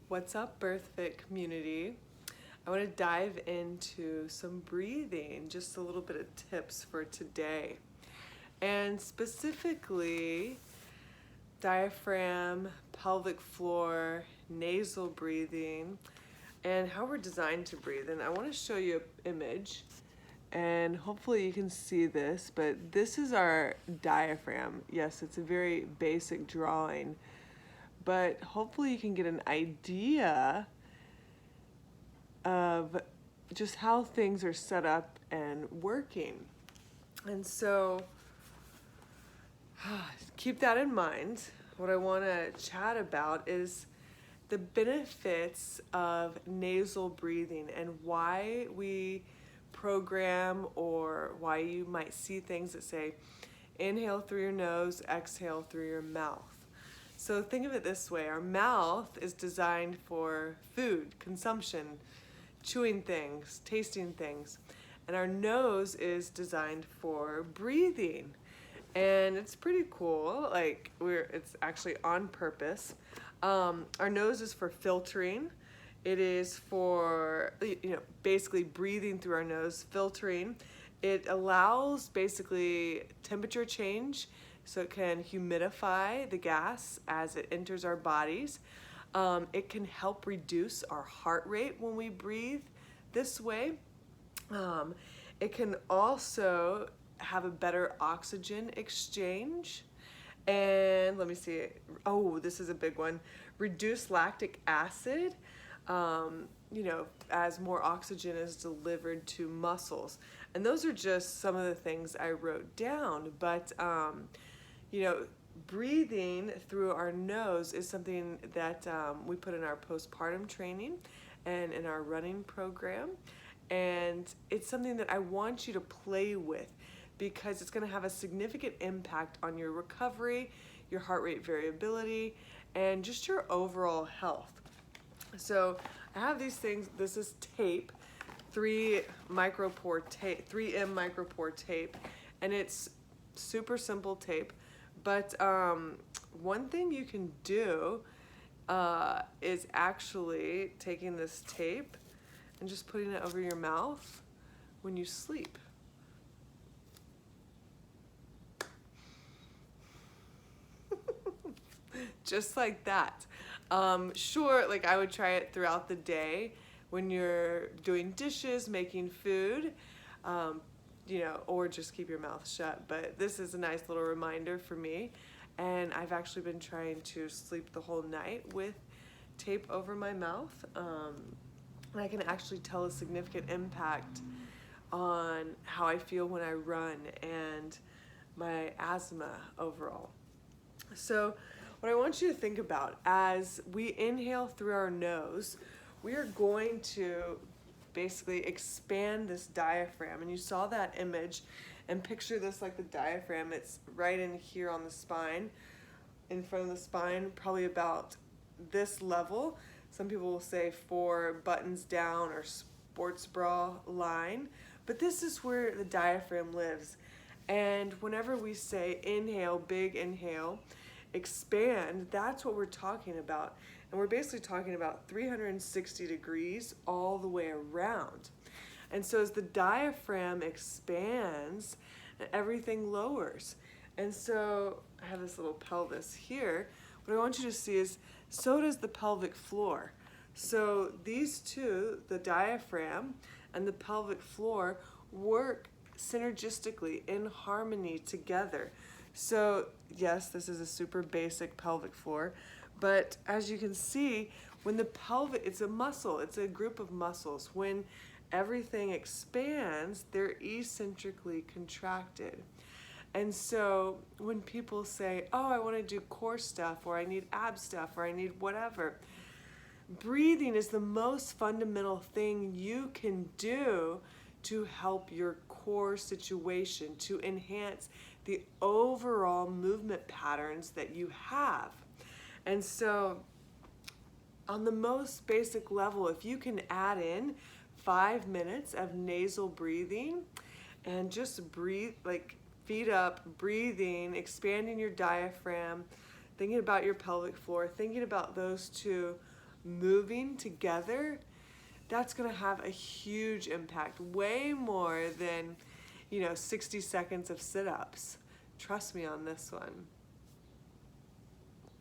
What's up, BIRTHFIT community? I want to dive into some breathing, just a little bit of tips for today. And specifically, diaphragm, pelvic floor, nasal breathing, and how we're designed to breathe. And I want to show you an image, and hopefully you can see this, but this is our diaphragm. Yes, it's a very basic drawing, but hopefully you can get an idea of just how things are set up and working. And so keep that in mind. What I want to chat about is the benefits of nasal breathing and why we program, or why you might see things that say inhale through your nose, exhale through your mouth. So think of it this way: our mouth is designed for food consumption, chewing things, tasting things, and our nose is designed for breathing. And it's pretty cool. Like, it's actually on purpose. Our nose is for filtering. It is for, basically breathing through our nose, filtering. It allows basically temperature change, so it can humidify the gas as it enters our bodies. It can help reduce our heart rate when we breathe this way. It can also have a better oxygen exchange. And let me see. Oh, this is a big one. Reduce lactic acid, as more oxygen is delivered to muscles. And those are just some of the things I wrote down. But, breathing through our nose is something that we put in our postpartum training and in our running program. And it's something that I want you to play with, because it's going to have a significant impact on your recovery, your heart rate variability, and just your overall health. So I have these things. This is tape, 3M micropore tape, and it's super simple tape. But one thing you can do is actually taking this tape and just putting it over your mouth when you sleep. Just like that. Sure, like I would try it throughout the day when you're doing dishes, making food, or just keep your mouth shut. But this is a nice little reminder for me. And I've actually been trying to sleep the whole night with tape over my mouth. And I can actually tell a significant impact on how I feel when I run and my asthma overall. So what I want you to think about, as we inhale through our nose, we are going to basically expand this diaphragm. And you saw that image, and picture this like the diaphragm. It's right in here on the spine, in front of the spine, probably about this level. Some people will say 4 buttons down or sports bra line, but this is where the diaphragm lives. And whenever we say inhale, big inhale, expand, that's what we're talking about. And we're basically talking about 360 degrees all the way around. And so as the diaphragm expands, everything lowers. And so I have this little pelvis here. What I want you to see is, so does the pelvic floor. So these two, the diaphragm and the pelvic floor, work synergistically in harmony together. So yes, this is a super basic pelvic floor, but as you can see, when the pelvic, it's a muscle, it's a group of muscles. When everything expands, they're eccentrically contracted. And so when people say, oh, I want to do core stuff, or I need ab stuff, or I need whatever, breathing is the most fundamental thing you can do to help your core situation, to enhance the overall movement patterns that you have. And so on the most basic level, if you can add in 5 minutes of nasal breathing and just breathe, like feet up, breathing, expanding your diaphragm, thinking about your pelvic floor, thinking about those two moving together, that's going to have a huge impact, way more than, 60 seconds of sit-ups. Trust me on this one.